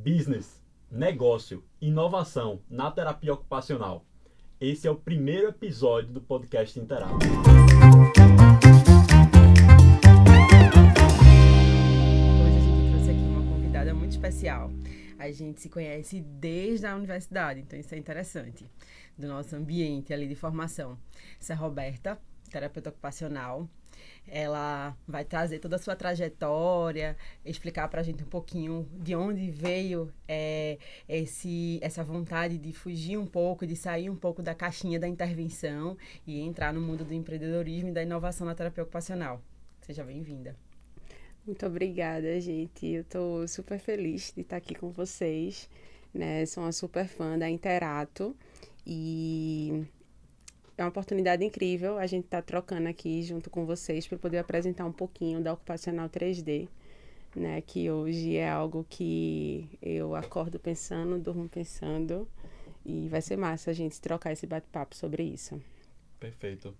business, negócio, inovação na terapia ocupacional. Esse é o primeiro episódio do podcast Interato. Hoje a gente trouxe aqui uma convidada muito especial. A gente se conhece desde a universidade, então isso é interessante, do nosso ambiente ali de formação. Essa é a Roberta, terapeuta ocupacional. Ela vai trazer toda a sua trajetória, explicar para a gente um pouquinho de onde veio essa vontade de fugir um pouco, de sair um pouco da caixinha da intervenção e entrar no mundo do empreendedorismo e da inovação na terapia ocupacional. Seja bem-vinda. Muito obrigada, gente. Eu estou super feliz de estar aqui com vocês, né? Sou uma super fã da Interato e é uma oportunidade incrível a gente estar trocando aqui junto com vocês para poder apresentar um pouquinho da Ocupacional 3D, né? Que hoje é algo que eu acordo pensando, durmo pensando e vai ser massa a gente trocar esse bate-papo sobre isso. Perfeito.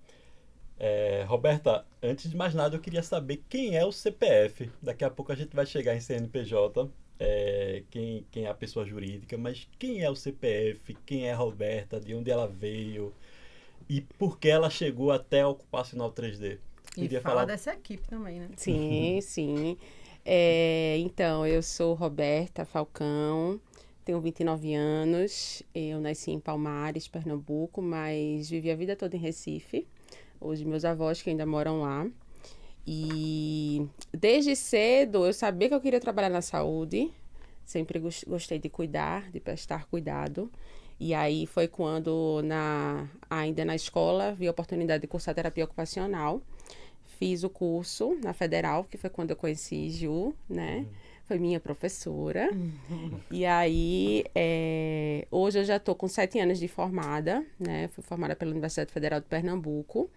Roberta, antes de mais nada eu queria saber quem é o CPF. Daqui a pouco a gente vai chegar em CNPJ, quem é a pessoa jurídica, mas quem é o CPF, quem é a Roberta, de onde ela veio e por que ela chegou até a Ocupacional 3D? E fala dessa equipe também, né? Sim, sim. Então, eu sou Roberta Falcão, tenho 29 anos, eu nasci em Palmares, Pernambuco, mas vivi a vida toda em Recife. Hoje meus avós que ainda moram lá. E desde cedo eu sabia que eu queria trabalhar na saúde. Sempre gostei de cuidar, de prestar cuidado. E aí foi quando, ainda na escola, vi a oportunidade de cursar terapia ocupacional. Fiz o curso na Federal, que foi quando eu conheci Ju, né? Foi minha professora. E aí, hoje eu já estou com 7 anos de formada, né? Fui formada pela Universidade Federal de Pernambuco.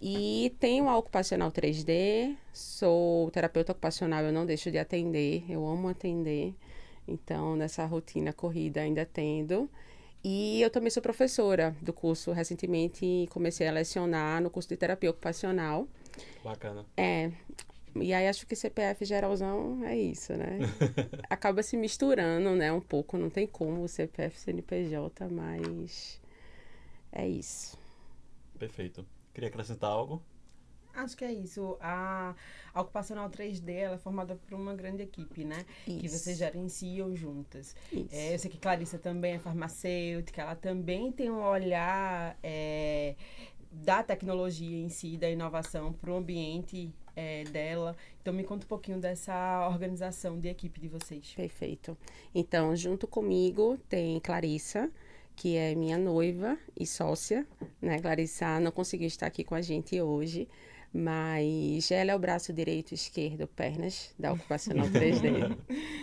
E tenho a Ocupacional 3D, sou terapeuta ocupacional, eu não deixo de atender, eu amo atender. Então, nessa rotina corrida ainda atendo. E eu também sou professora do curso. Recentemente comecei a lecionar no curso de terapia ocupacional. Bacana. E aí acho que CPF geralzão é isso, né? Acaba se misturando, né, um pouco, não tem como o CPF CNPJ, mas é isso. Perfeito. Queria acrescentar algo? Acho que é isso. A Ocupacional 3D ela é formada por uma grande equipe, né? Isso. Que vocês gerenciam juntas. Isso. Eu sei que Clarissa também é farmacêutica, ela também tem um olhar da tecnologia em si, da inovação para o ambiente dela. Então, me conta um pouquinho dessa organização de equipe de vocês. Perfeito. Então, junto comigo tem Clarissa, que é minha noiva e sócia, né? Clarissa não conseguiu estar aqui com a gente hoje, mas ela é o braço direito e esquerdo, pernas, da Ocupacional 3D,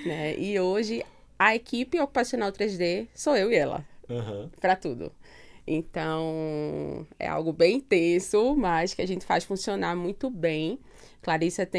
né? E hoje, a equipe Ocupacional 3D sou eu e ela, para tudo. Então, é algo bem intenso, mas que a gente faz funcionar muito bem. Clarissa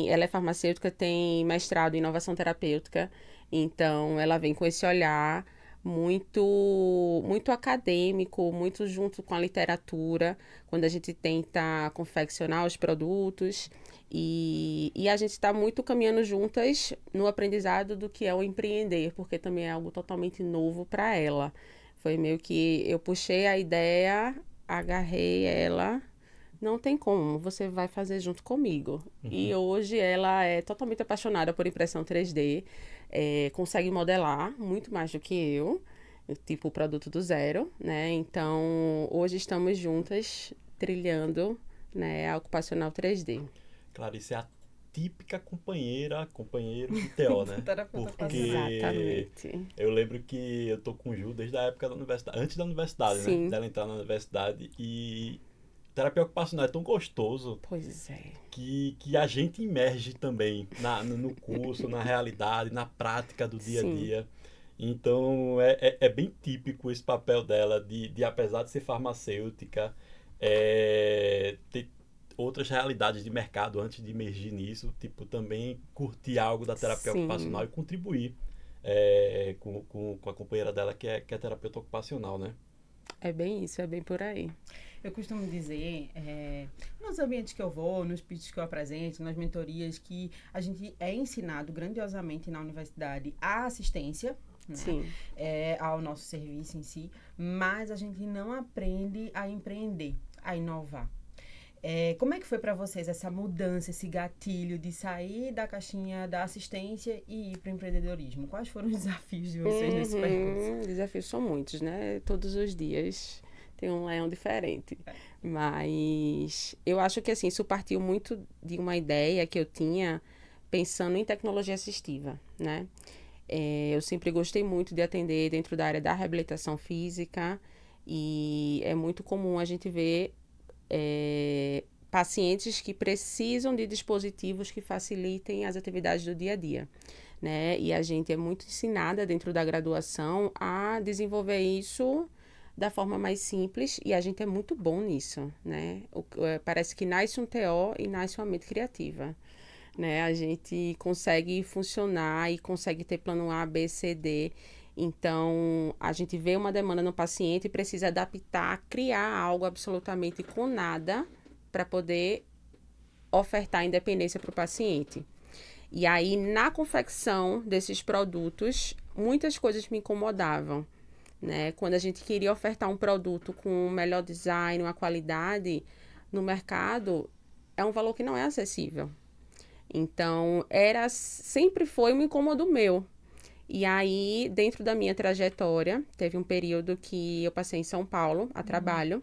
ela é farmacêutica, tem mestrado em inovação terapêutica, então ela vem com esse olhar muito, muito acadêmico, muito junto com a literatura, quando a gente tenta confeccionar os produtos. E a gente está muito caminhando juntas no aprendizado do que é o empreender, porque também é algo totalmente novo para ela. Foi meio que eu puxei a ideia, agarrei ela, não tem como, você vai fazer junto comigo. E hoje ela é totalmente apaixonada por impressão 3D, consegue modelar muito mais do que eu, tipo o produto do zero, né? Então, hoje estamos juntas trilhando, né, a Ocupacional 3D. Clarice é a típica companheiro de TO, né? Porque Exatamente. eu lembro que eu tô com o Ju desde a época da universidade, antes da universidade, Sim. né? Dela entrar na universidade e terapia ocupacional é tão gostoso. Pois é. Que a gente emerge também no curso, na realidade, na prática do dia a dia. Então, é bem típico esse papel dela de apesar de ser farmacêutica, ter outras realidades de mercado antes de emergir nisso, tipo, também curtir algo da terapia ocupacional e contribuir com a companheira dela, que é terapeuta ocupacional, né? É bem isso, é bem por aí. Eu costumo dizer, nos ambientes que eu vou, nos pitches que eu apresento, nas mentorias, que a gente é ensinado grandiosamente na universidade a assistência, né? Sim. Ao nosso serviço em si, mas a gente não aprende a empreender, a inovar. Como é que foi para vocês essa mudança, esse gatilho de sair da caixinha da assistência e ir para o empreendedorismo? Quais foram os desafios de vocês nesse percurso? Desafios são muitos, né? Todos os dias tem um leão diferente. Mas eu acho que, assim, isso partiu muito de uma ideia que eu tinha pensando em tecnologia assistiva, né? Eu sempre gostei muito de atender dentro da área da reabilitação física e é muito comum a gente ver pacientes que precisam de dispositivos que facilitem as atividades do dia a dia, né? E a gente é muito ensinada dentro da graduação a desenvolver isso da forma mais simples e a gente é muito bom nisso, né? Parece que nasce um TO e nasce uma mente criativa, né? A gente consegue funcionar e consegue ter plano A, B, C, D. Então, a gente vê uma demanda no paciente e precisa adaptar, criar algo absolutamente com nada para poder ofertar independência para o paciente. E aí, na confecção desses produtos, muitas coisas me incomodavam, né? Quando a gente queria ofertar um produto com um melhor design, uma qualidade, no mercado, é um valor que não é acessível. Então, sempre foi um incômodo meu. E aí, dentro da minha trajetória, teve um período que eu passei em São Paulo, a trabalho.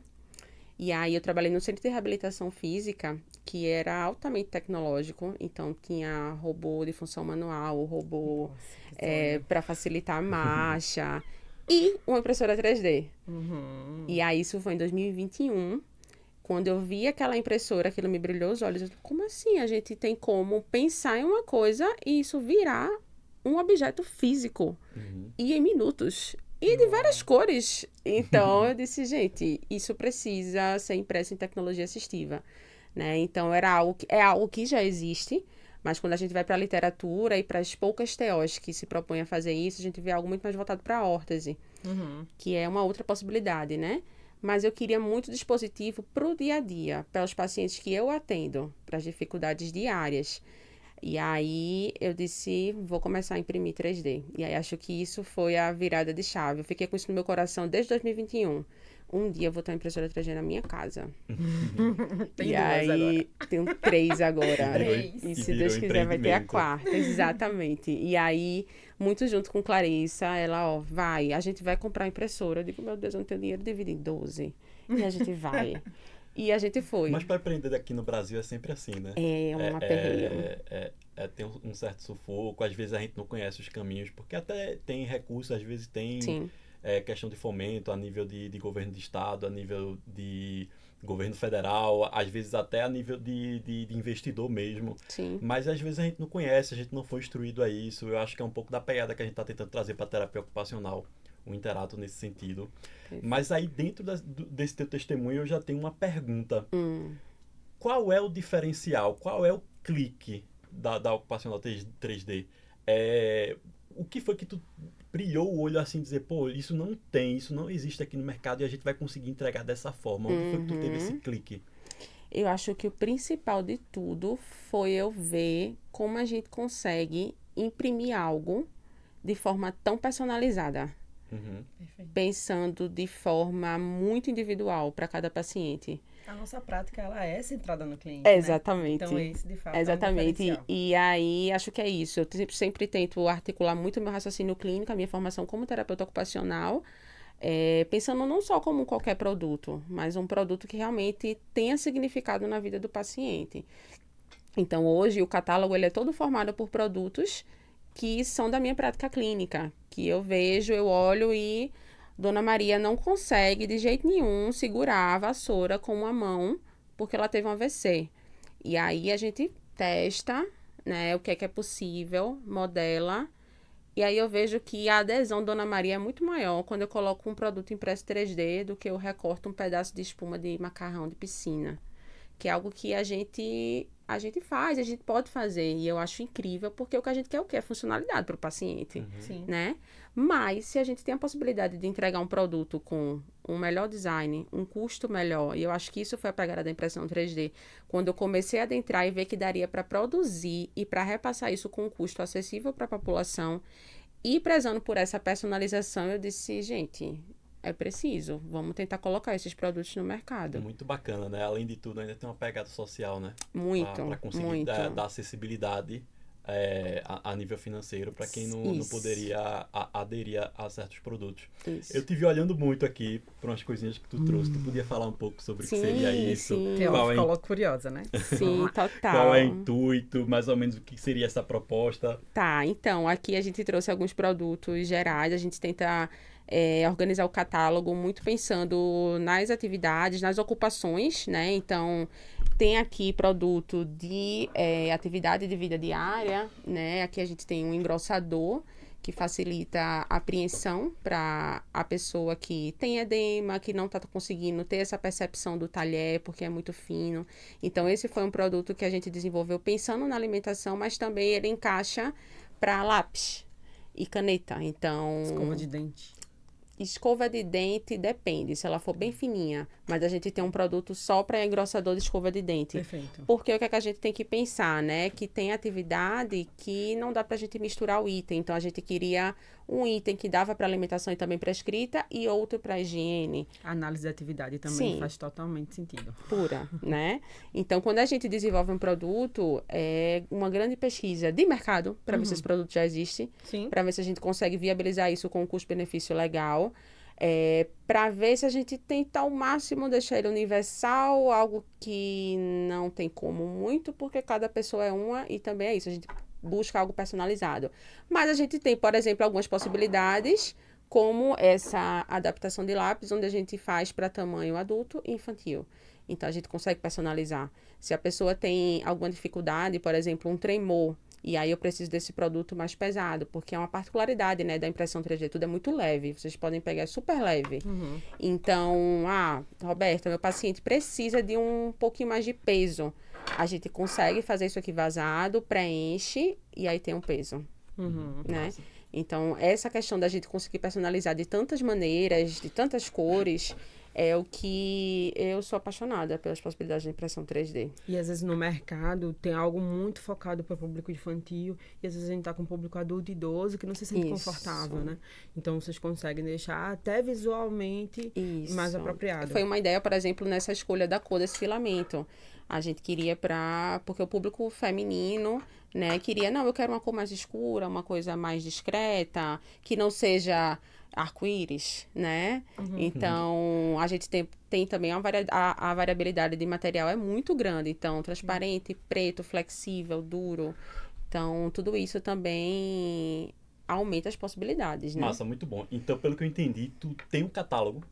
E aí, eu trabalhei no Centro de Reabilitação Física, que era altamente tecnológico. Então, tinha robô de função manual, robô para facilitar a marcha e uma impressora 3D. E aí, isso foi em 2021. Quando eu vi aquela impressora, aquilo me brilhou os olhos. Eu disse, como assim? A gente tem como pensar em uma coisa e isso virar um objeto físico. E em minutos. E de várias cores. Então, eu disse, gente, isso precisa ser impresso em tecnologia assistiva, né? Então, é algo que já existe, mas quando a gente vai para a literatura e para as poucas TOs que se propõem a fazer isso, a gente vê algo muito mais voltado para a órtese, que é uma outra possibilidade, né? Mas eu queria muito dispositivo para o dia a dia, para os pacientes que eu atendo, para as dificuldades diárias. E aí eu disse, vou começar a imprimir 3D. E aí acho que isso foi a virada de chave. Eu fiquei com isso no meu coração desde 2021. Um dia eu vou ter uma impressora 3D na minha casa. Tem e duas aí agora. tenho 3 agora. Três. E se Deus quiser vai ter a 4ª. Exatamente. E aí, muito junto com Clarissa, ela, a gente vai comprar a impressora. Eu digo, meu Deus, eu não tenho dinheiro, divide em 12. E a gente vai. E a gente foi. Mas para empreender aqui no Brasil é sempre assim, né? É uma aperreio. Tem um certo sufoco, às vezes a gente não conhece os caminhos, porque até tem recursos, às vezes tem questão de fomento a nível de governo de estado, a nível de governo federal, às vezes até a nível de investidor mesmo. Sim. Mas às vezes a gente não conhece, a gente não foi instruído a isso. Eu acho que é um pouco da pegada que a gente está tentando trazer para a terapia ocupacional, o Interato nesse sentido. Mas aí dentro desse teu testemunho eu já tenho uma pergunta. Qual é o diferencial? Qual é o clique da ocupacional 3D? O que foi que tu brilhou o olho assim, dizer, pô, isso não existe aqui no mercado e a gente vai conseguir entregar dessa forma? Onde foi que tu teve esse clique? Eu acho que o principal de tudo foi eu ver como a gente consegue imprimir algo de forma tão personalizada. Pensando de forma muito individual para cada paciente. A nossa prática, ela é centrada no cliente, Exatamente. Né? Então, esse, de fato, exatamente. É um diferencial. E aí, acho que é isso. Eu sempre tento articular muito o meu raciocínio clínico, a minha formação como terapeuta ocupacional, pensando não só como qualquer produto, mas um produto que realmente tenha significado na vida do paciente. Então, hoje, o catálogo ele é todo formado por produtos que são da minha prática clínica, que eu vejo, eu olho e Dona Maria não consegue de jeito nenhum segurar a vassoura com uma mão porque ela teve um AVC. E aí a gente testa, né, o que é possível, modela, e aí eu vejo que a adesão Dona Maria é muito maior quando eu coloco um produto impresso 3D do que eu recorto um pedaço de espuma de macarrão de piscina. que é algo que a gente faz, a gente pode fazer, e eu acho incrível, porque o que a gente quer é o quê? É funcionalidade para o paciente, Sim. né? Mas, se a gente tem a possibilidade de entregar um produto com um melhor design, um custo melhor, e eu acho que isso foi a pegada da impressão 3D, quando eu comecei a adentrar e ver que daria para produzir e para repassar isso com um custo acessível para a população, e prezando por essa personalização, eu disse, gente, é preciso, vamos tentar colocar esses produtos no mercado. Muito bacana, né? Além de tudo, ainda tem uma pegada social, né? Muito, Para conseguir muito. dar acessibilidade a nível financeiro para quem não poderia aderir a certos produtos. Isso. Eu tive olhando muito aqui para umas coisinhas que tu trouxe. Tu podia falar um pouco sobre o que seria isso? Sim. Teó ficou curiosa, né? Sim, total. Qual é o intuito, mais ou menos o que seria essa proposta? Tá, então, aqui a gente trouxe alguns produtos gerais, a gente tenta organizar o catálogo muito pensando nas atividades, nas ocupações, né? Então, tem aqui produto de atividade de vida diária, né? Aqui a gente tem um engrossador, que facilita a apreensão para a pessoa que tem edema, que não está conseguindo ter essa percepção do talher, porque é muito fino. Então, esse foi um produto que a gente desenvolveu pensando na alimentação, mas também ele encaixa para lápis e caneta. Então, escova de dente depende, se ela for bem fininha, mas a gente tem um produto só para engrossador de escova de dente. Perfeito. Porque o que é que a gente tem que pensar, né? Que tem atividade que não dá pra gente misturar o item. Então, a gente queria um item que dava para alimentação e também para escrita e outro para higiene. A análise da atividade também Sim. faz totalmente sentido. Pura, né? Então, quando a gente desenvolve um produto, é uma grande pesquisa de mercado para ver se esse produto já existe, para ver se a gente consegue viabilizar isso com um custo-benefício legal, para ver se a gente tenta ao máximo deixar ele universal, algo que não tem como muito, porque cada pessoa é uma e também é isso, a gente busca algo personalizado. Mas a gente tem, por exemplo, algumas possibilidades, como essa adaptação de lápis, onde a gente faz para tamanho adulto e infantil. Então, a gente consegue personalizar. Se a pessoa tem alguma dificuldade, por exemplo, um tremor, e aí eu preciso desse produto mais pesado, porque é uma particularidade, né, da impressão 3D, tudo é muito leve, vocês podem pegar, é super leve. Então, Roberta, meu paciente precisa de um pouquinho mais de peso. A gente consegue fazer isso aqui vazado, preenche, e aí tem um peso, né? Então, essa questão da gente conseguir personalizar de tantas maneiras, de tantas cores, é o que eu sou apaixonada pelas possibilidades de impressão 3D. E às vezes no mercado tem algo muito focado para o público infantil e às vezes a gente tá com um público adulto e idoso que não se sente confortável, né? Então vocês conseguem deixar até visualmente mais apropriado. Foi uma ideia, por exemplo, nessa escolha da cor desse filamento. A gente queria porque o público feminino, né, queria, não, eu quero uma cor mais escura, uma coisa mais discreta, que não seja arco-íris, né? Então, a gente tem também a variabilidade de material é muito grande. Então, transparente, preto, flexível, duro. Então, tudo isso também aumenta as possibilidades, né? Massa, muito bom. Então, pelo que eu entendi, tu tem um catálogo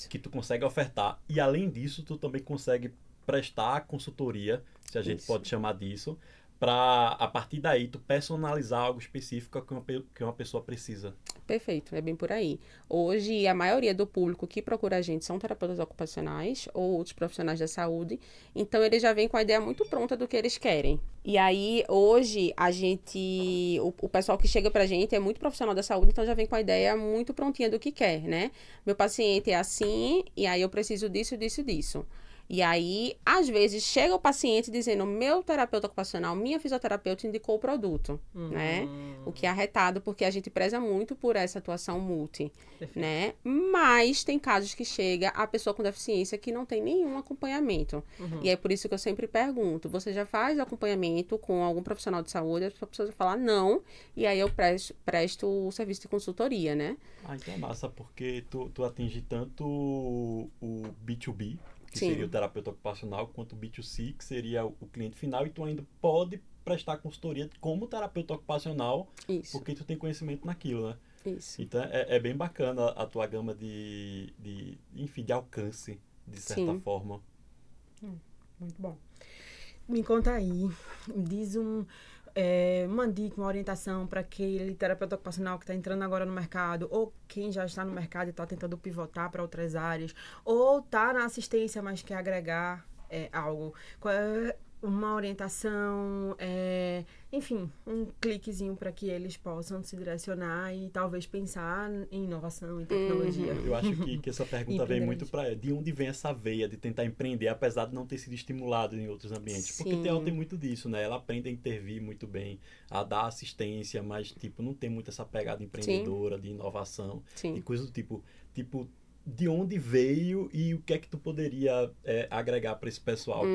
que tu consegue ofertar e, além disso, tu também consegue prestar consultoria, se a gente pode chamar disso, para, a partir daí, tu personalizar algo específico que uma pessoa precisa. Perfeito, é bem por aí. Hoje, a maioria do público que procura a gente são terapeutas ocupacionais ou outros profissionais da saúde, então eles já vêm com a ideia muito pronta do que eles querem. E aí, hoje, o pessoal que chega pra gente é muito profissional da saúde, então já vem com a ideia muito prontinha do que quer, né? Meu paciente é assim, e aí eu preciso disso, disso, disso. E aí, às vezes, chega o paciente dizendo, meu terapeuta ocupacional, minha fisioterapeuta indicou o produto, né? O que é arretado, porque a gente preza muito por essa atuação multi, né? Mas tem casos que chega a pessoa com deficiência que não tem nenhum acompanhamento. E é por isso que eu sempre pergunto, você já faz acompanhamento com algum profissional de saúde? A pessoa vai falar não, e aí eu presto o serviço de consultoria, né? Então é massa, porque tu atinge tanto o B2B, que seria o terapeuta ocupacional, quanto o B2C, que seria o cliente final, e tu ainda pode prestar consultoria como terapeuta ocupacional, porque tu tem conhecimento naquilo, né? Isso. Então, é bem bacana a tua gama de alcance, de certa forma. Muito bom. Me conta aí, diz uma dica, uma orientação para aquele terapeuta ocupacional que está entrando agora no mercado, ou quem já está no mercado e está tentando pivotar para outras áreas, ou está na assistência, mas quer agregar algo? Qual é uma orientação, enfim, um cliquezinho para que eles possam se direcionar e talvez pensar em inovação, em tecnologia. Eu acho que essa pergunta vem muito para de onde vem essa veia de tentar empreender, apesar de não ter sido estimulado em outros ambientes. Sim. Porque TEL tem muito disso, né? Ela aprende a intervir muito bem, a dar assistência, mas, tipo, não tem muito essa pegada empreendedora, de inovação, Sim. e coisas do tipo, de onde veio e o que é que tu poderia agregar para esse pessoal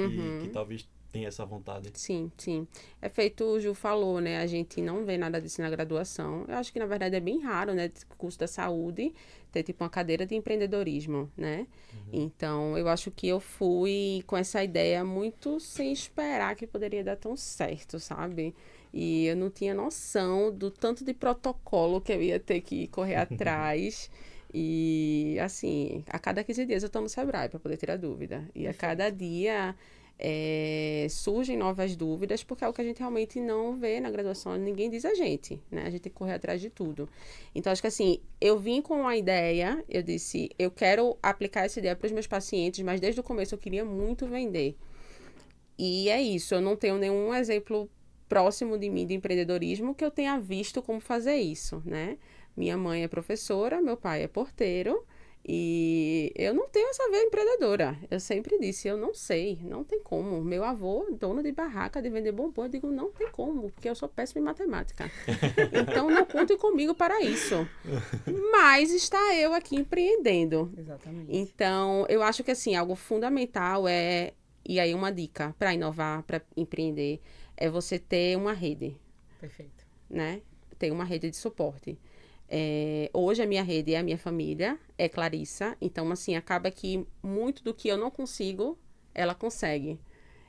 que talvez tem essa vontade. Sim, sim. É feito o Ju falou, né? A gente não vê nada disso na graduação. Eu acho que, na verdade, é bem raro, né? Curso da saúde, ter, tipo, uma cadeira de empreendedorismo, né? Então, eu acho que eu fui com essa ideia muito sem esperar que poderia dar tão certo, sabe? E eu não tinha noção do tanto de protocolo que eu ia ter que correr atrás. E, assim, a cada 15 dias eu tô no Sebrae para poder tirar dúvida. E a cada dia... surgem novas dúvidas, porque é o que a gente realmente não vê na graduação, ninguém diz a gente, né? A gente tem que correr atrás de tudo. Então, acho que assim, eu vim com uma ideia, eu disse, eu quero aplicar essa ideia para os meus pacientes, mas desde o começo eu queria muito vender. E é isso, eu não tenho nenhum exemplo próximo de mim de empreendedorismo que eu tenha visto como fazer isso, né? Minha mãe é professora, meu pai é porteiro, e eu não tenho essa veia empreendedora. Eu sempre disse, eu não sei, não tem como. Meu avô, dono de barraca de vender bombom, eu digo, não tem como, porque eu sou péssima em matemática. Então, não contem comigo para isso. Mas está eu aqui empreendendo. Exatamente. Então, eu acho que, assim, algo fundamental e aí uma dica para inovar, para empreender, é você ter uma rede. Perfeito. Né? Ter uma rede de suporte. Hoje a minha rede é a minha família, é Clarissa, então assim, acaba que muito do que eu não consigo, ela consegue.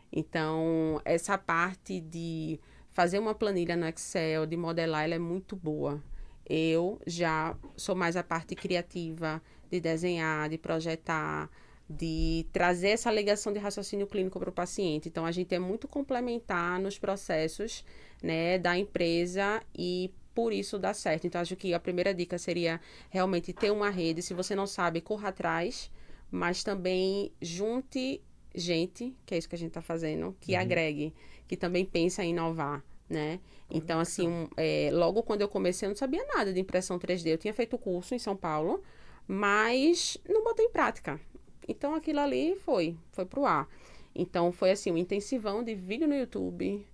Então, essa parte de fazer uma planilha no Excel, de modelar, ela é muito boa. Eu já sou mais a parte criativa, de desenhar, de projetar, de trazer essa ligação de raciocínio clínico para o paciente. Então, a gente é muito complementar nos processos, né, da empresa e por isso dá certo. Então, acho que a primeira dica seria realmente ter uma rede. Se você não sabe, corra atrás, mas também junte gente, que é isso que a gente está fazendo, que agregue, que também pensa em inovar, né? Então, assim, logo quando eu comecei, eu não sabia nada de impressão 3D. Eu tinha feito curso em São Paulo, mas não botei em prática. Então, aquilo ali foi pro ar. Então, foi assim, um intensivão de vídeo no YouTube,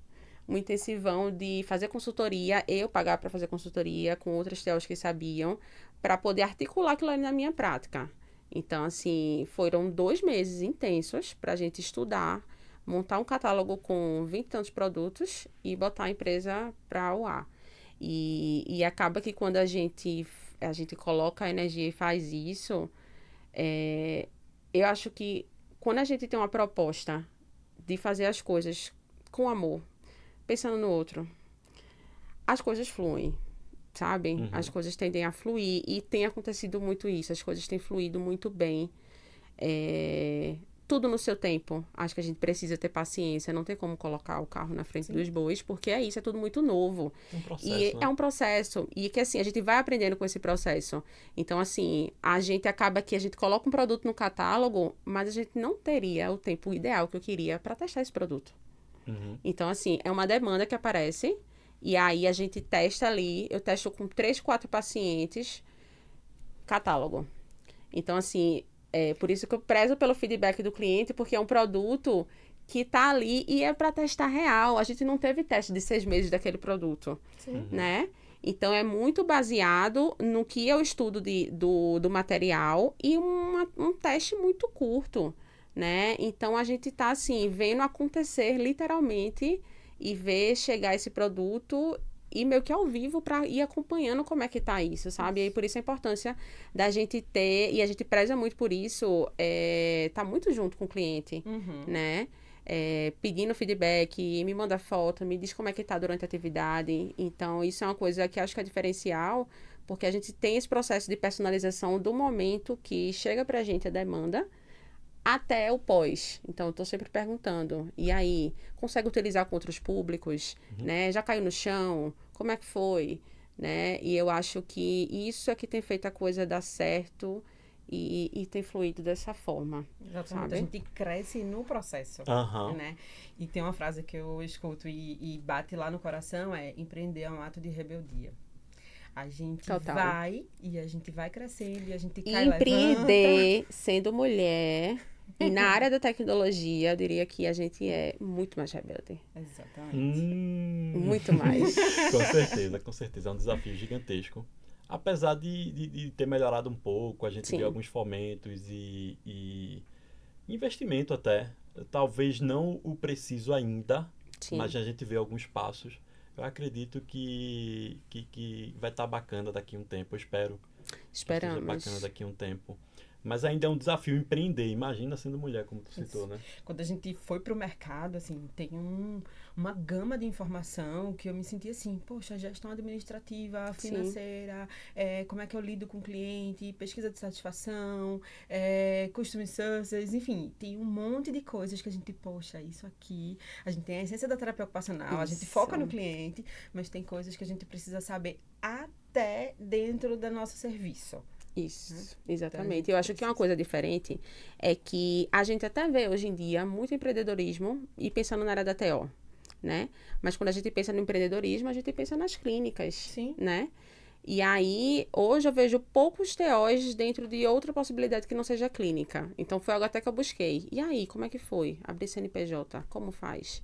um intensivão de fazer consultoria, eu pagar para fazer consultoria com outras TEOs que sabiam, para poder articular aquilo ali na minha prática. Então, assim, foram 2 meses intensos para a gente estudar, montar um catálogo com 20 e tantos produtos e botar a empresa para o ar. E acaba que quando a gente coloca a energia e faz isso, eu acho que quando a gente tem uma proposta de fazer as coisas com amor, pensando no outro, as coisas fluem, sabe? As coisas tendem a fluir e tem acontecido muito isso, as coisas têm fluído muito bem. Tudo no seu tempo. Acho que a gente precisa ter paciência, não tem como colocar o carro na frente dos bois, porque é isso, é tudo muito novo. É um processo, E né? é um processo, e que assim, a gente vai aprendendo com esse processo. Então, assim, a gente acaba que a gente coloca um produto no catálogo, mas a gente não teria o tempo ideal que eu queria para testar esse produto. Então, assim, é uma demanda que aparece, e aí a gente testa ali, eu testo com 3, 4 pacientes, catálogo. Então, assim, por isso que eu prezo pelo feedback do cliente, porque é um produto que tá ali e é para testar real. A gente não teve teste de 6 meses daquele produto, né? Então, é muito baseado no que eu estudo do material e um teste muito curto, né? Então, a gente tá, assim, vendo acontecer literalmente e ver chegar esse produto e meio que ao vivo para ir acompanhando como é que tá isso, sabe? E aí, por isso a importância da gente ter, e a gente preza muito por isso, tá muito junto com o cliente, né? Pedindo feedback, me manda foto, me diz como é que tá durante a atividade. Então, isso é uma coisa que acho que é diferencial, porque a gente tem esse processo de personalização do momento que chega pra gente a demanda, até o pós. Então, eu estou sempre perguntando, e aí, consegue utilizar com outros públicos, né? Já caiu no chão? Como é que foi? Né? E eu acho que isso é que tem feito a coisa dar certo e tem fluído dessa forma. Exatamente. Sabe? A gente cresce no processo, né? E tem uma frase que eu escuto e bate lá no coração, empreender é um ato de rebeldia. A gente vai e a gente vai crescendo e a gente cai, empreender levanta. sendo mulher e na área da tecnologia, eu diria que a gente é muito mais rebelde. Exatamente. Muito mais. Com certeza. É um desafio gigantesco. Apesar de ter melhorado um pouco, a gente vê alguns fomentos e investimento até. Talvez não o preciso ainda, mas a gente vê alguns passos. Eu acredito que vai estar bacana daqui a um tempo, eu espero. Esperamos. Que esteja bacana daqui a um tempo. Mas ainda é um desafio empreender, imagina sendo mulher, como tu citou, né? Quando a gente foi pro mercado, assim, tem uma gama de informação que eu me senti assim, poxa, gestão administrativa, financeira, como é que eu lido com o cliente, pesquisa de satisfação, customer services, enfim, tem um monte de coisas que a gente, poxa, isso aqui, a gente tem a essência da terapia ocupacional, a gente foca no cliente, mas tem coisas que a gente precisa saber até dentro do nosso serviço. Isso, exatamente. Eu acho que uma coisa diferente é que a gente até vê hoje em dia muito empreendedorismo e pensando na área da TO, né? Mas quando a gente pensa no empreendedorismo, a gente pensa nas clínicas, né? E aí, hoje eu vejo poucos TOs dentro de outra possibilidade que não seja clínica. Então, foi algo até que eu busquei. E aí, como é que foi? Abrir CNPJ, como faz?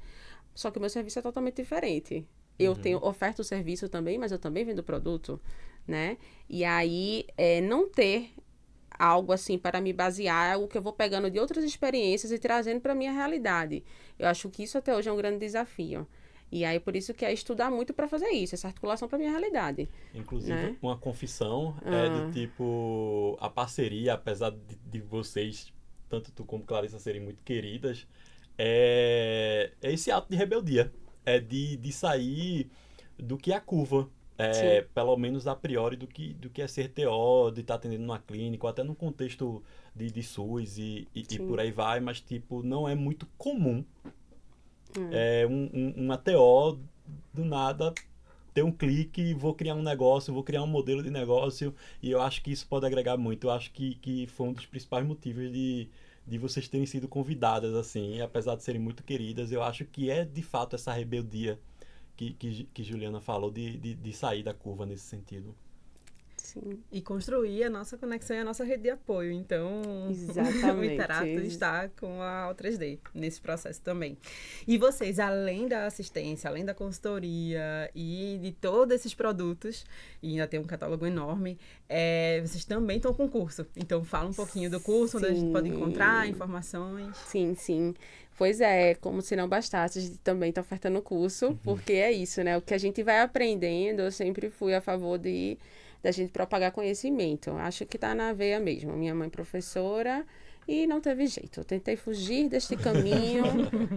Só que o meu serviço é totalmente diferente. Eu oferto o serviço também, mas eu também vendo o produto, né? E aí, não ter algo assim para me basear, algo que eu vou pegando de outras experiências e trazendo para a minha realidade. Eu acho que isso até hoje é um grande desafio. E aí, por isso que é estudar muito para fazer isso, essa articulação para a minha realidade. Inclusive, né? Uma confissão de tipo, a parceria, apesar de vocês, tanto tu como Clarissa, serem muito queridas, é esse ato de rebeldia. É de sair do que é a curva. Pelo menos a priori do que é ser TO, de estar atendendo numa clínica, ou até num contexto de SUS e por aí vai, mas tipo, não é muito comum uma TO do nada ter um clique, vou criar um negócio, vou criar um modelo de negócio, e eu acho que isso pode agregar muito. Eu acho que foi um dos principais motivos de vocês terem sido convidadas, assim, e apesar de serem muito queridas, eu acho que é de fato essa rebeldia que Juliana falou de sair da curva nesse sentido. Sim. E construir a nossa conexão e a nossa rede de apoio. Então, o Iterato está com a O3D nesse processo também. E vocês, além da assistência, além da consultoria e de todos esses produtos, e ainda tem um catálogo enorme, vocês também estão com curso. Então, fala um pouquinho do curso, onde a gente pode encontrar informações. Sim. Pois é, como se não bastasse, a gente também está ofertando o curso, porque é isso, né? O que a gente vai aprendendo, eu sempre fui a favor da gente propagar conhecimento. Acho que está na veia mesmo. Minha mãe professora e não teve jeito. Eu tentei fugir deste caminho,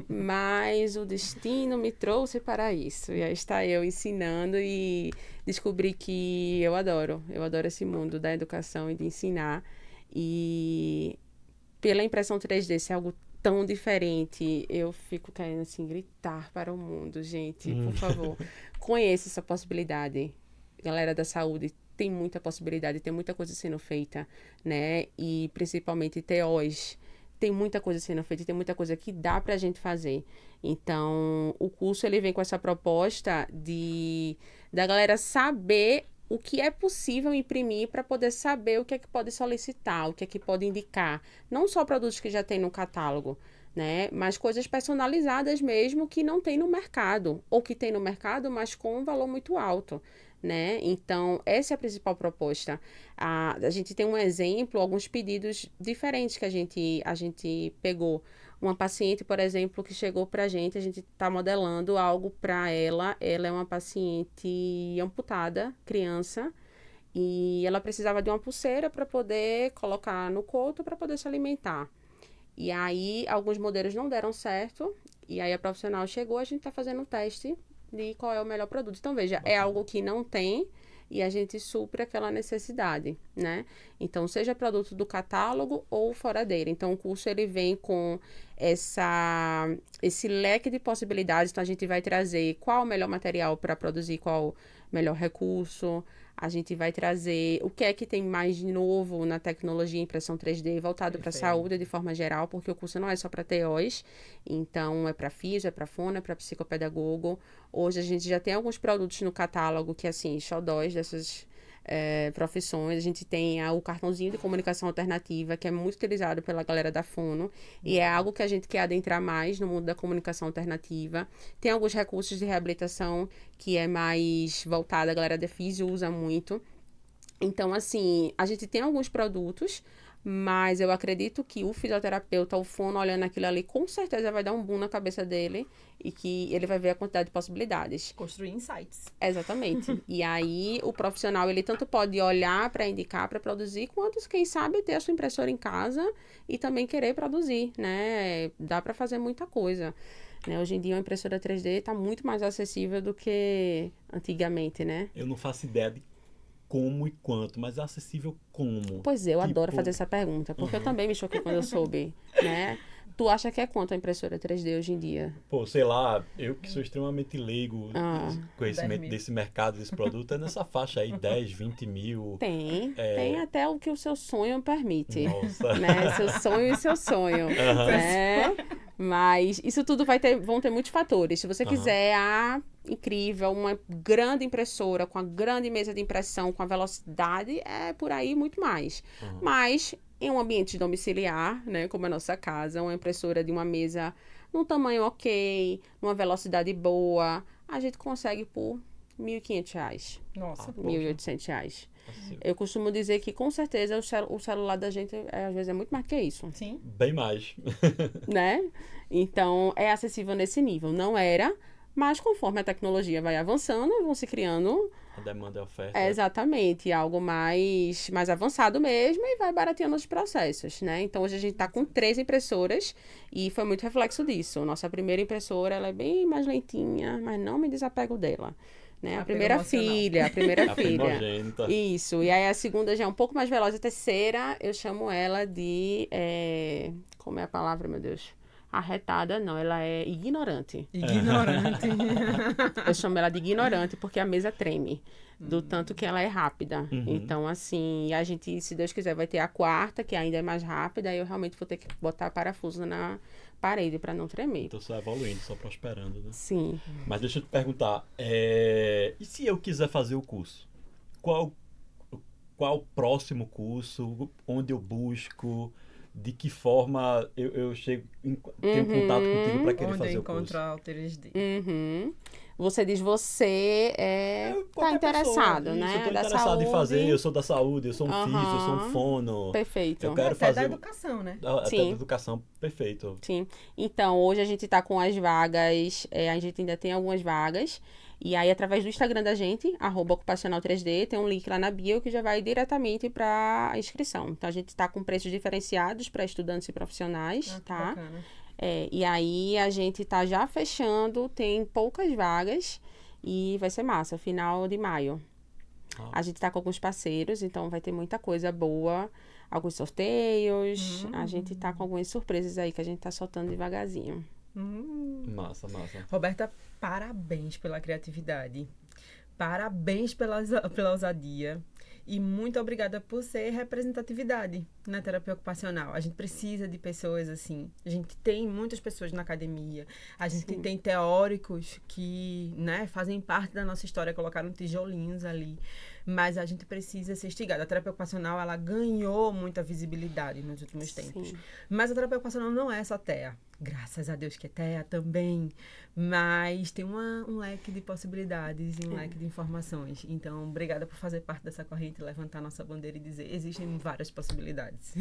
mas o destino me trouxe para isso. E aí está eu ensinando e descobri que eu adoro esse mundo da educação e de ensinar. E pela impressão 3D ser algo tão diferente, eu fico querendo assim gritar para o mundo, gente, por favor, conheça essa possibilidade. Galera da saúde, tem muita possibilidade, tem muita coisa sendo feita, né? E principalmente TOs, tem muita coisa sendo feita, tem muita coisa que dá pra gente fazer. Então, o curso ele vem com essa proposta da galera saber o que é possível imprimir para poder saber o que é que pode solicitar, o que é que pode indicar. Não só produtos que já tem no catálogo, né? Mas coisas personalizadas mesmo que não tem no mercado, ou que tem no mercado, mas com um valor muito alto, né? Então, essa é a principal proposta. A gente tem um exemplo, alguns pedidos diferentes que a gente pegou. Uma paciente, por exemplo, que chegou para a gente está modelando algo para ela. Ela é uma paciente amputada, criança, e ela precisava de uma pulseira para poder colocar no coto para poder se alimentar. E aí, alguns modelos não deram certo, e aí a profissional chegou, a gente está fazendo um teste de qual é o melhor produto. Então, veja, é algo que não tem e a gente supre aquela necessidade, né? Então, seja produto do catálogo ou fora dele. Então, o curso, ele vem com esse leque de possibilidades. Então, a gente vai trazer qual o melhor material para produzir, qual o melhor recurso. A gente vai trazer o que é que tem mais de novo na tecnologia impressão 3D voltado para a saúde de forma geral, porque o curso não é só para TOs, então é para físio, é para fono, é para psicopedagogo. Hoje a gente já tem alguns produtos no catálogo que, assim, xodós dessas profissões. A gente tem o cartãozinho de comunicação alternativa, que é muito utilizado pela galera da fono, e é algo que a gente quer adentrar mais no mundo da comunicação alternativa. Tem alguns recursos de reabilitação que é mais voltado, a galera da físio usa muito. Então, assim, a gente tem alguns produtos, mas eu acredito que o fisioterapeuta, o fono, olhando aquilo ali, com certeza vai dar um boom na cabeça dele e que ele vai ver a quantidade de possibilidades. Construir insights. Exatamente. E aí, o profissional, ele tanto pode olhar para indicar, para produzir, quanto, quem sabe, ter a sua impressora em casa e também querer produzir, né? Dá para fazer muita coisa. Né? Hoje em dia, uma impressora 3D está muito mais acessível do que antigamente, né? Eu não faço ideia de como e quanto, mas é acessível como? Pois é, eu adoro fazer essa pergunta, porque eu também me choquei quando eu soube, né? Tu acha que é quanto a impressora 3D hoje em dia? Pô, sei lá, eu que sou extremamente leigo, conhecimento 10.000. desse mercado, desse produto, é nessa faixa aí, 10, 20 mil. Tem até o que o seu sonho permite. Nossa. Né? Seu sonho e seu sonho. Né? Mas isso tudo vão ter muitos fatores. Se você quiser incrível, uma grande impressora, com a grande mesa de impressão, com a velocidade, é por aí muito mais. Mas em um ambiente domiciliar, né, como a nossa casa, uma impressora de uma mesa num tamanho ok, numa velocidade boa, a gente consegue por R$1.500. Nossa. R$1.800. Eu costumo dizer que, com certeza, o celular da gente, às vezes, é muito mais que isso. Sim. Bem mais. Né? Então, é acessível nesse nível. Não era, mas conforme a tecnologia vai avançando, vão se criando... A demanda e a oferta. Exatamente, algo mais avançado mesmo e vai barateando os processos, né? Então, hoje a gente está com 3 impressoras e foi muito reflexo disso. Nossa primeira impressora, ela é bem mais lentinha, mas não me desapego dela. Né? A primeira filha. Primogênita. Isso, e aí a segunda já é um pouco mais veloz. A terceira, eu chamo ela de... como é a palavra, meu Deus? Arretada, não, ela é ignorante. Ignorante. Eu chamo ela de ignorante porque a mesa treme, do tanto que ela é rápida. Então, assim, a gente, se Deus quiser, vai ter a quarta, que ainda é mais rápida, aí eu realmente vou ter que botar parafuso na parede para não tremer. Então só evoluindo, só prosperando, né? Sim. Mas deixa eu te perguntar, e se eu quiser fazer o curso? Qual o próximo curso? Onde eu busco? De que forma eu chego, tenho contato contigo para querer fazer o curso? Onde eu encontro o 3D. Você diz, você tá interessado, pessoa, né? Isso, eu tô da interessado saúde. em fazer, eu sou da saúde, eu sou um físio, eu sou um fono. Perfeito. Eu quero Até fazer... da educação, né? Até Sim. da educação, perfeito. Sim. Então, hoje a gente tá com as vagas, a gente ainda tem algumas vagas. E aí, através do Instagram da gente, @ocupacional3D, tem um link lá na bio que já vai diretamente para a inscrição. Então, a gente está com preços diferenciados para estudantes e profissionais, tá? Bacana. E aí, a gente tá já fechando, tem poucas vagas e vai ser massa, final de maio. A gente tá com alguns parceiros, então vai ter muita coisa boa, alguns sorteios, a gente tá com algumas surpresas aí que a gente tá soltando devagarzinho. Massa, massa. Roberta, parabéns pela criatividade. Parabéns pela ousadia. E muito obrigada por ser representatividade na terapia ocupacional. A gente precisa de pessoas assim. A gente tem muitas pessoas na academia. A gente tem teóricos que, né, fazem parte da nossa história, colocaram tijolinhos ali. Mas a gente precisa ser instigado. A terapia ocupacional, ela ganhou muita visibilidade nos últimos tempos. Mas a terapia ocupacional não é só TEA. Graças a Deus que é TEA também. Mas tem um leque de possibilidades e um leque de informações. Então, obrigada por fazer parte dessa corrente, levantar nossa bandeira e dizer, existem várias possibilidades.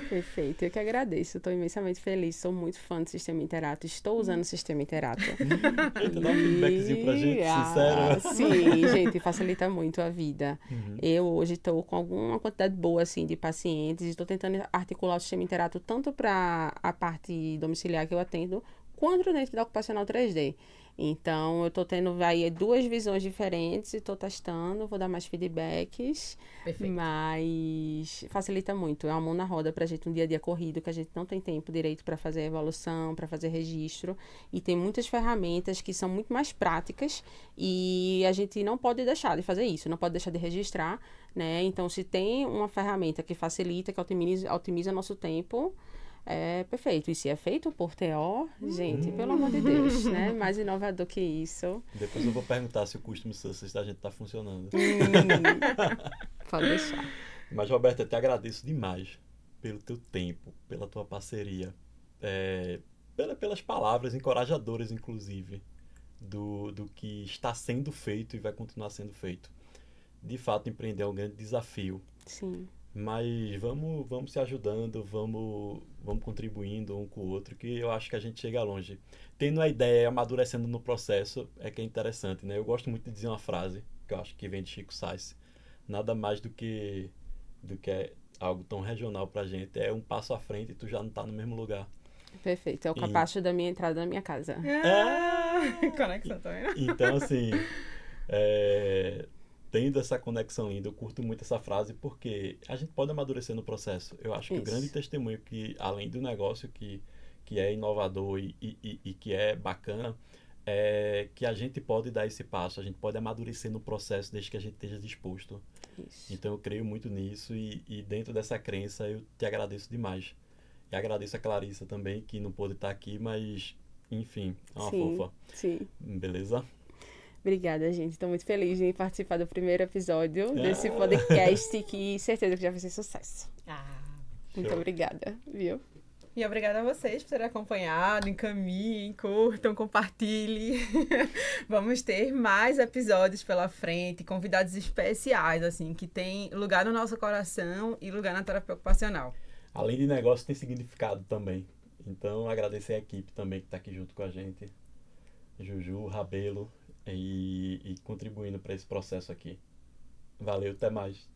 Perfeito, eu que agradeço. Estou imensamente feliz, sou muito fã do Sistema Interato, estou usando o Sistema Interato. Então dá um feedbackzinho pra gente, sincero. Sim, gente, facilita muito a vida. Eu hoje estou com alguma quantidade boa, assim, de pacientes e estou tentando articular o Sistema Interato tanto para a parte domiciliar que eu atendo, quanto dentro da Ocupacional 3D. Então, eu estou tendo aí 2 visões diferentes e estou testando, vou dar mais feedbacks, Perfeito. mas facilita muito. É uma mão na roda para a gente, um dia a dia corrido, que a gente não tem tempo direito para fazer evolução, para fazer registro, e tem muitas ferramentas que são muito mais práticas e a gente não pode deixar de fazer isso, não pode deixar de registrar, né? Então, se tem uma ferramenta que facilita, que otimiza nosso tempo, é perfeito. E se é feito por TO, gente, pelo amor de Deus, né? Mais inovador que isso. Depois eu vou perguntar se o Custom Success da gente tá funcionando. Pode deixar. Mas, Roberta, eu te agradeço demais pelo teu tempo, pela tua parceria, pelas palavras encorajadoras, inclusive, do que está sendo feito e vai continuar sendo feito. De fato, empreender é um grande desafio. Sim. Mas vamos se ajudando, vamos contribuindo um com o outro, que eu acho que a gente chega longe. Tendo a ideia, amadurecendo no processo, é que é interessante, né? Eu gosto muito de dizer uma frase, que eu acho que vem de Chico Science. Nada mais do que algo tão regional pra gente. É um passo à frente e tu já não tá no mesmo lugar. Perfeito. É o capacho da minha entrada na minha casa. Conexão também. Então, assim, tendo essa conexão linda, eu curto muito essa frase porque a gente pode amadurecer no processo. Eu acho que o grande testemunho que, além do negócio que é inovador e que é bacana, é que a gente pode dar esse passo, a gente pode amadurecer no processo desde que a gente esteja disposto. Isso. Então eu creio muito nisso e dentro dessa crença eu te agradeço demais. E agradeço a Clarissa também, que não pôde estar aqui, mas enfim, é uma fofa. Sim. Beleza? Obrigada, gente. Estou muito feliz de participar do primeiro episódio desse podcast, que certeza que já vai ser sucesso. Muito obrigada, viu? E obrigada a vocês por terem acompanhado. Encaminhem, curtam, compartilhem. Vamos ter mais episódios pela frente, convidados especiais, assim, que tem lugar no nosso coração e lugar na terapia ocupacional. Além de negócio, tem significado também. Então, agradecer a equipe também que está aqui junto com a gente. Juju, Rabelo, e contribuindo para esse processo aqui. Valeu, até mais.